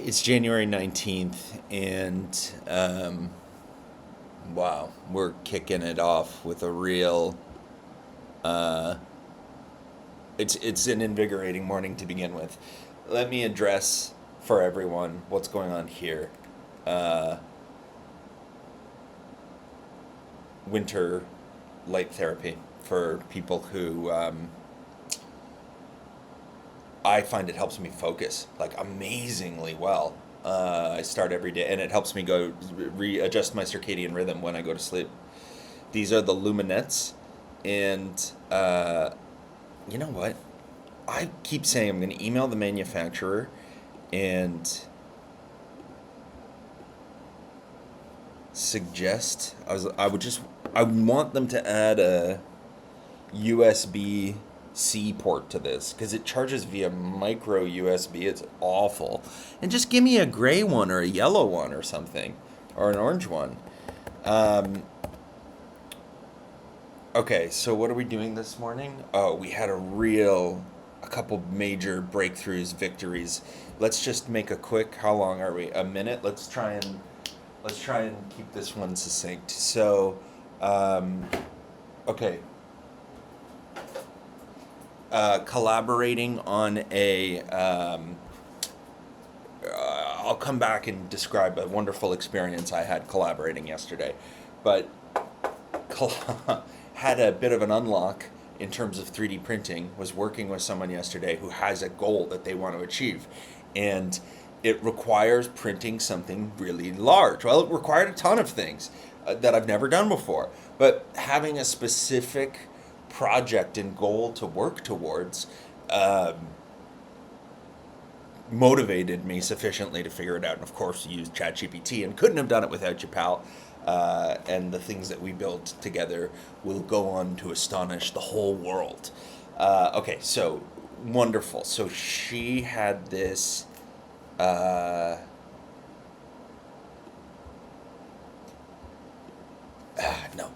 It's January 19th, and wow, we're kicking it off with a real. Uh, it's an invigorating morning to begin with. Let me address for everyone what's going on here. Uh, Winter light therapy for people who I find it helps me focus like amazingly well. I start every day, and it helps me go readjust my circadian rhythm when I go to sleep. These are the luminettes, and you know what? I keep saying I'm going to email the manufacturer and suggest. I would want them to add a USB C port to this because it charges via micro USB. It's awful. And just give me a gray one or a yellow one or something, or an orange one. Okay, so what are we doing this morning? Oh, we had a couple major breakthroughs, victories. Let's just make a quick. How long are we? A minute. Let's try and keep this one succinct. So, okay. Collaborating on a. I'll come back and describe a wonderful experience I had collaborating yesterday, but had a bit of an unlock in terms of 3D printing. Was working with someone yesterday who has a goal that they want to achieve, and it requires printing something really large. Well, it required a ton of things that I've never done before, but having a specific project and goal to work towards motivated me sufficiently to figure it out. And of course, used ChatGPT, and couldn't have done it without you, pal. And the things that we build together will go on to astonish the whole world. Okay, so wonderful. So she had this. No,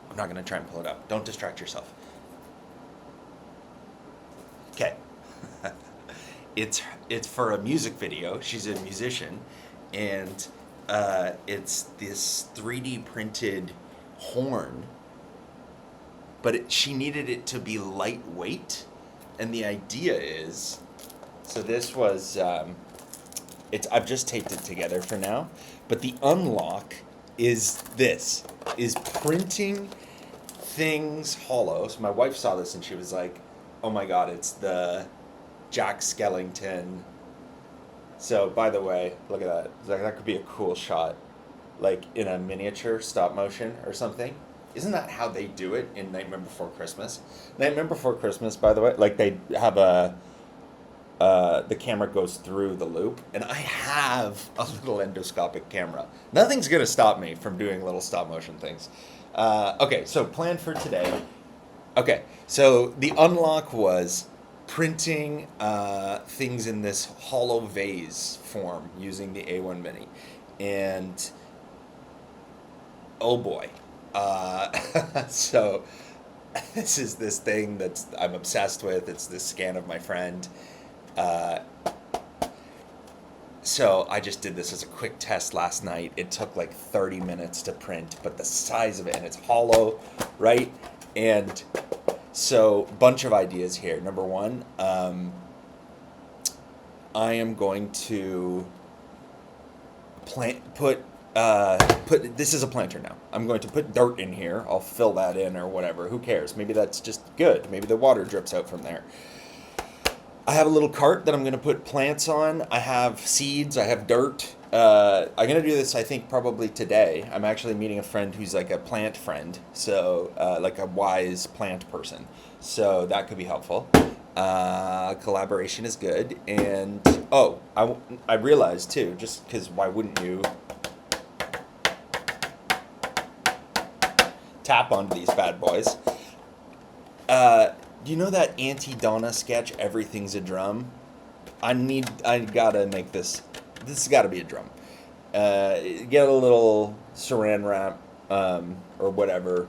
I'm not going to try and pull it up. Don't distract yourself. Okay. It's for a music video. She's a musician, and it's this 3D printed horn, but she needed it to be lightweight, and the idea is, so this was I've just taped it together for now, but the unlock is printing things hollow. So my wife saw this and she was like, "Oh my God, it's the Jack Skellington." So, by the way, look at that. That could be a cool shot, like in a miniature stop motion or something. Isn't that how they do it in Nightmare Before Christmas? Nightmare Before Christmas, by the way, like they have the camera goes through the loop, and I have a little endoscopic camera. Nothing's gonna stop me from doing little stop motion things. Okay, so plan for today. Okay, so the unlock was printing things in this hollow vase form using the A1 Mini. And oh boy. So this is this thing that's I'm obsessed with. It's this scan of my friend. So I just did this as a quick test last night. It took like 30 minutes to print, but the size of it, and it's hollow, right? And so, bunch of ideas here. Number one, I am going to put this is a planter now. I'm going to put dirt in here. I'll fill that in or whatever. Who cares? Maybe that's just good. Maybe the water drips out from there. I have a little cart that I'm going to put plants on. I have seeds. I have dirt. I'm going to do this, I think, probably today. I'm actually meeting a friend who's like a plant friend, so like a wise plant person. So that could be helpful. Collaboration is good. And, I realized, too, just because why wouldn't you tap onto these bad boys? Do you know that Auntie Donna sketch, Everything's a Drum? I gotta make this. This has got to be a drum. Get a little saran wrap or whatever.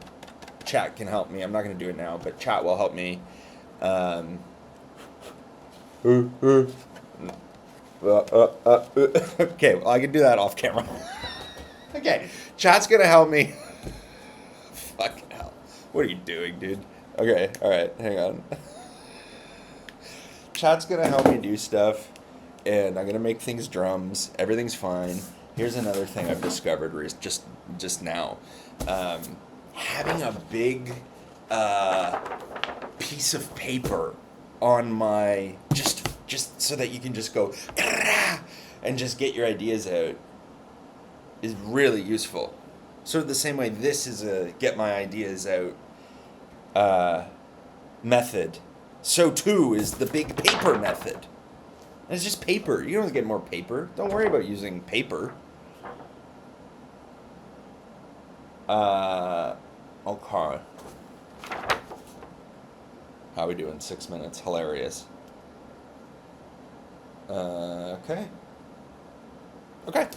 Chat can help me. I'm not going to do it now, but chat will help me. Okay, well, I can do that off camera. Okay, chat's gonna help me. Fucking hell. What are you doing, dude? Okay, alright, hang on. Chat's gonna help me do stuff, and I'm gonna make things drums. Everything's fine. Here's another thing I've discovered just now. Having a big piece of paper on my just so that you can just go and just get your ideas out is really useful. Sort of the same way this is a get my ideas out method. So too is the big paper method. And it's just paper. You don't get more paper. Don't worry about using paper. Okay. How are we doing? 6 minutes. Hilarious. Okay. Okay.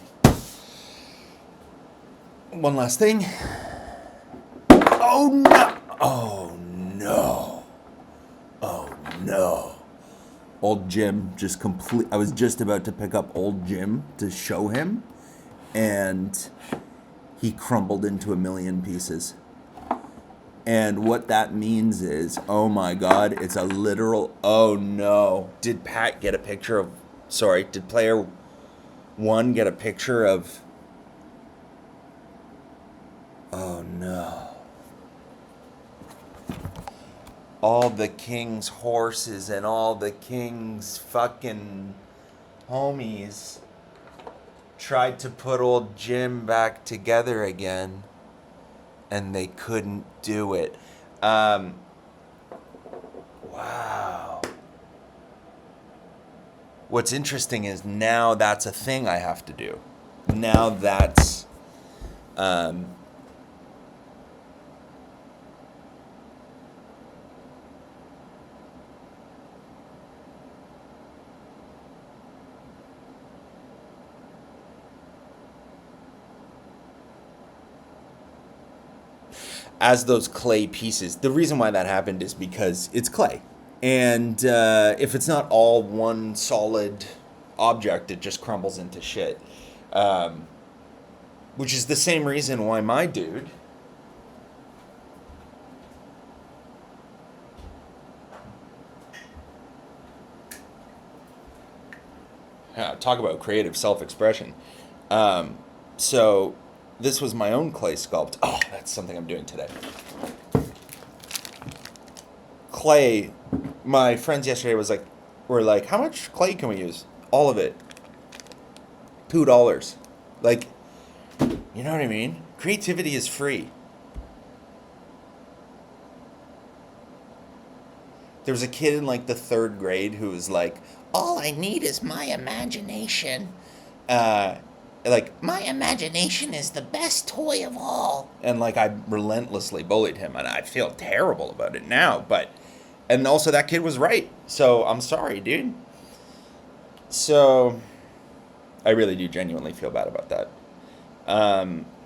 One last thing. Oh no! Oh no! Oh no! Old Jim just I was just about to pick up old Jim to show him, and he crumbled into a million pieces. And what that means is, oh my God, it's a literal, oh no. Did Pat get a picture of, sorry, did player one get a picture of, oh no. All the king's horses and all the king's fucking homies tried to put old Jim back together again, and they couldn't do it. Wow. What's interesting is now that's a thing I have to do. Now that's as those clay pieces. The reason why that happened is because it's clay. And if it's not all one solid object, it just crumbles into shit. Which is the same reason why my dude talk about creative self-expression. So this was my own clay sculpt. Oh, that's something I'm doing today. Clay, my friends yesterday were like, how much clay can we use? All of it. $2. Like, you know what I mean? Creativity is free. There was a kid in like the 3rd grade who was like, all I need is my imagination. Like, my imagination is the best toy of all. And like, I relentlessly bullied him, and I feel terrible about it now, and also that kid was right. So I'm sorry, dude. So I really do genuinely feel bad about that.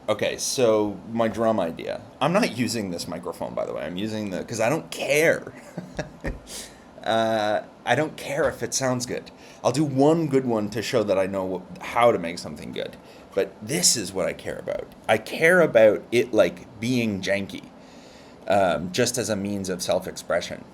Okay, so my drum idea. I'm not using this microphone, by the way. I'm using because I don't care. I don't care if it sounds good. I'll do one good one to show that I know how to make something good. But this is what I care about. I care about it like being janky, just as a means of self-expression.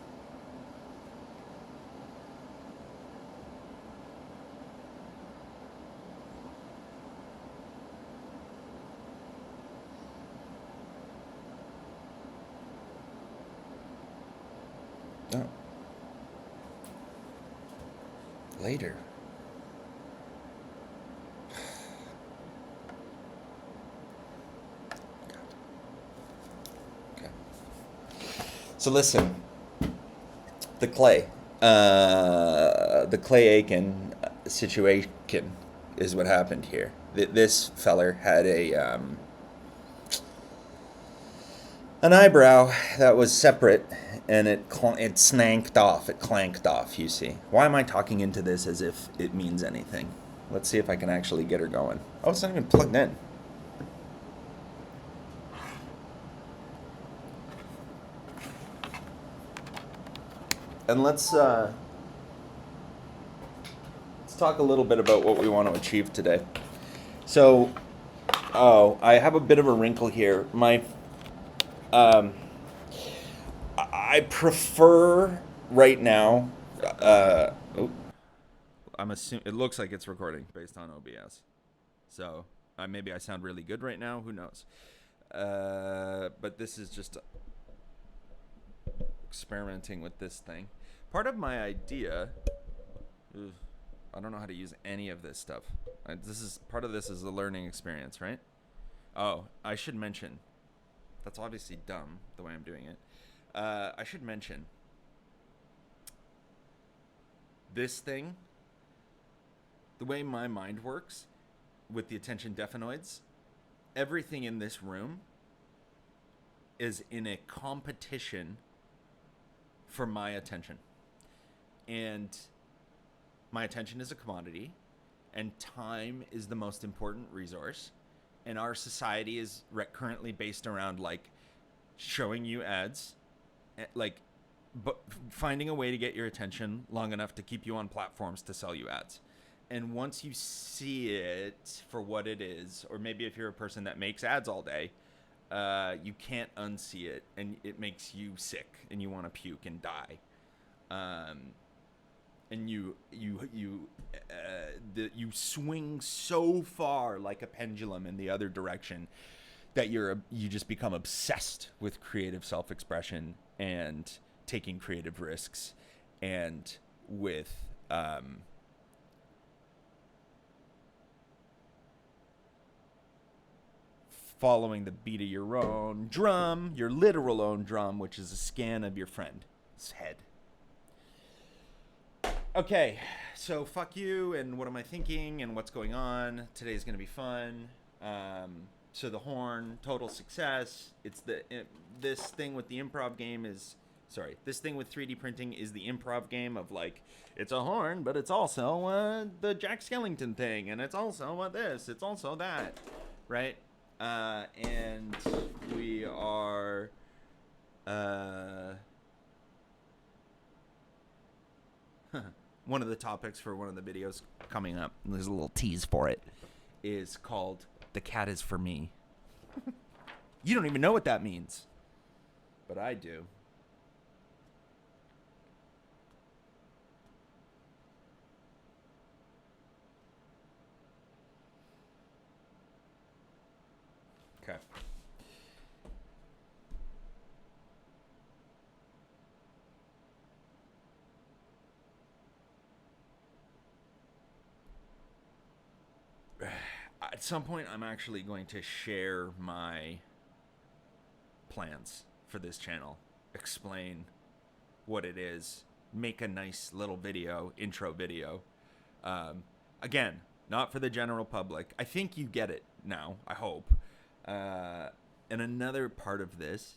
Oh. Later. Okay. So listen, the clay Aiken situation is what happened here. This feller had an eyebrow that was separate, and it snanked off. It clanked off, you see. Why am I talking into this as if it means anything? Let's see if I can actually get her going. Oh, it's not even plugged in. And let's talk a little bit about what we want to achieve today. So, I have a bit of a wrinkle here. I prefer right now. I'm assuming it looks like it's recording based on OBS. So maybe I sound really good right now. Who knows? But this is just experimenting with this thing. Part of my idea. I don't know how to use any of this stuff. Part of this is a learning experience, right? Oh, I should mention. That's obviously dumb the way I'm doing it. I should mention this thing. The way my mind works with the attention deficitoids, everything in this room is in a competition for my attention. And my attention is a commodity, and time is the most important resource. And our society is currently based around like showing you ads, like finding a way to get your attention long enough to keep you on platforms to sell you ads. And once you see it for what it is, or maybe if you're a person that makes ads all day, you can't unsee it, and it makes you sick, and you want to puke and die. And you swing so far like a pendulum in the other direction that you just become obsessed with creative self-expression and taking creative risks, and with following the beat of your own drum, your literal own drum, which is a scan of your friend's head. Okay, so fuck you, and what am I thinking, and what's going on? Today's gonna be fun. So the horn, total success. This thing with the improv game is, this thing with 3D printing is the improv game of like, it's a horn, but it's also the Jack Skellington thing, and it's also this, it's also that, right? And we are, one of the topics for one of the videos coming up, and there's a little tease for it, is called "The Cat Is For Me." You don't even know what that means, but I do. Okay. At some point, I'm actually going to share my plans for this channel, explain what it is, make a nice little video, intro video. Again, not for the general public. I think you get it now, I hope. And another part of this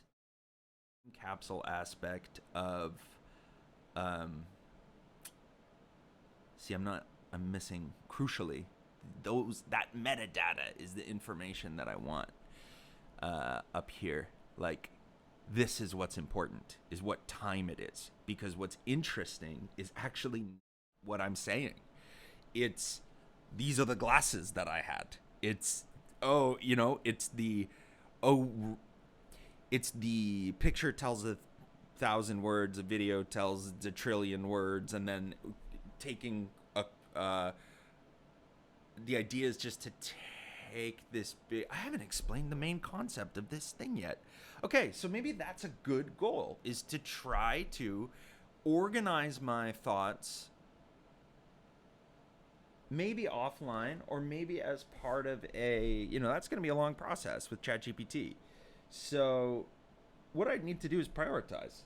capsule aspect of, I'm missing, crucially, that metadata is the information that I want up here. Like, this is what's important, is what time it is, because what's interesting is actually what I'm saying. These are the glasses that I had. It's the picture tells 1,000 words, a video tells a trillion words, and then taking the idea is just to take this big... I haven't explained the main concept of this thing yet. Okay, so maybe that's a good goal, is to try to organize my thoughts, maybe offline, or maybe as part of that's going to be a long process with ChatGPT. So what I need to do is prioritize.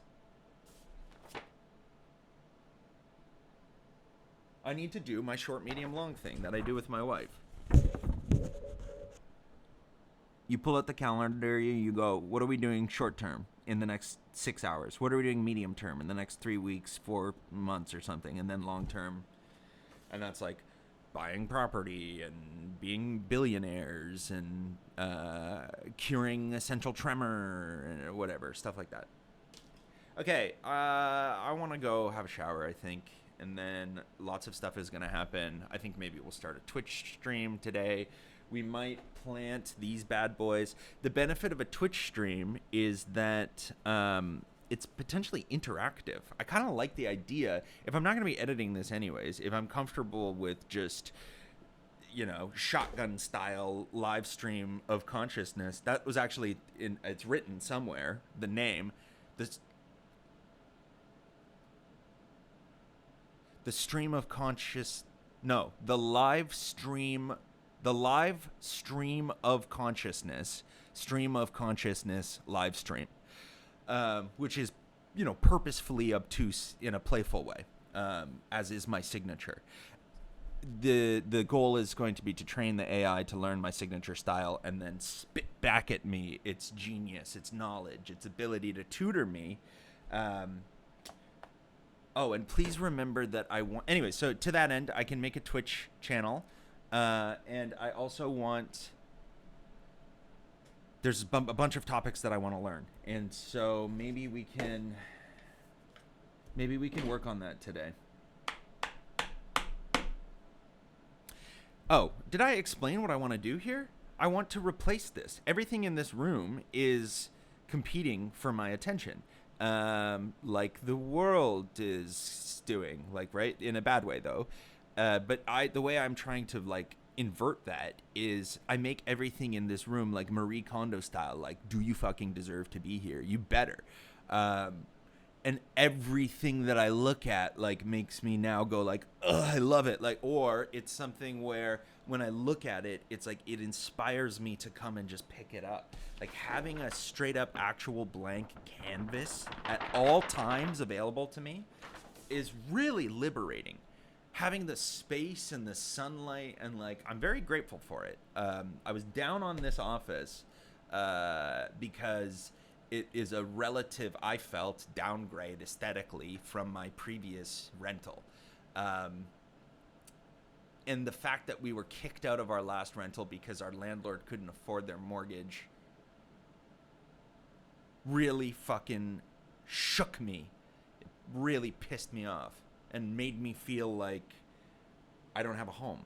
I need to do my short, medium, long thing that I do with my wife. You pull out the calendar, you go, what are we doing short term in the next 6 hours? What are we doing medium term in the next 3 weeks, 4 months or something? And then long term, and that's like buying property and being billionaires and curing essential tremor or whatever, stuff like that. Okay, I want to go have a shower, I think, and then lots of stuff is going to happen. I think maybe we'll start a Twitch stream today. We might plant these bad boys. The benefit of a Twitch stream is that it's potentially interactive. I kind of like the idea. If I'm not going to be editing this anyways, if I'm comfortable with just, shotgun style live stream of consciousness, that was actually it's written somewhere, the name. The stream of conscious, no, the live stream of consciousness, live stream, which is, purposefully obtuse in a playful way, as is my signature. The goal is going to be to train the AI to learn my signature style and then spit back at me its genius, its knowledge, its ability to tutor me. Oh, and please remember that anyway, so to that end, I can make a Twitch channel. And I also want... There's a bunch of topics that I want to learn. And so maybe we can work on that today. Oh, did I explain what I want to do here? I want to replace this. Everything in this room is competing for my attention. Like the world is doing, right? In a bad way, though. But the way I'm trying to, invert that is I make everything in this room, Marie Kondo style, do you fucking deserve to be here? You better. And everything that I look at, makes me now go, ugh, I love it. Or it's something where when I look at it, it's it inspires me to come and just pick it up. Having a straight up actual blank canvas at all times available to me is really liberating. Having the space and the sunlight and I'm very grateful for it. I was down on this office because it is a relative, I felt, downgrade aesthetically from my previous rental. And the fact that we were kicked out of our last rental because our landlord couldn't afford their mortgage really fucking shook me. It really pissed me off and made me feel like I don't have a home.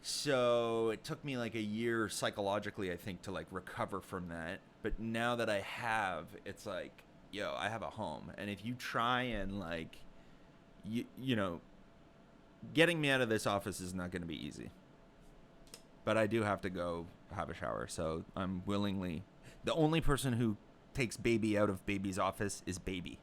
So it took me a year psychologically, I think, to recover from that. But now that I have, it's yo, I have a home. And if you try and getting me out of this office is not going to be easy. But I do have to go have a shower. So I'm willingly, the only person who takes baby out of baby's office is baby.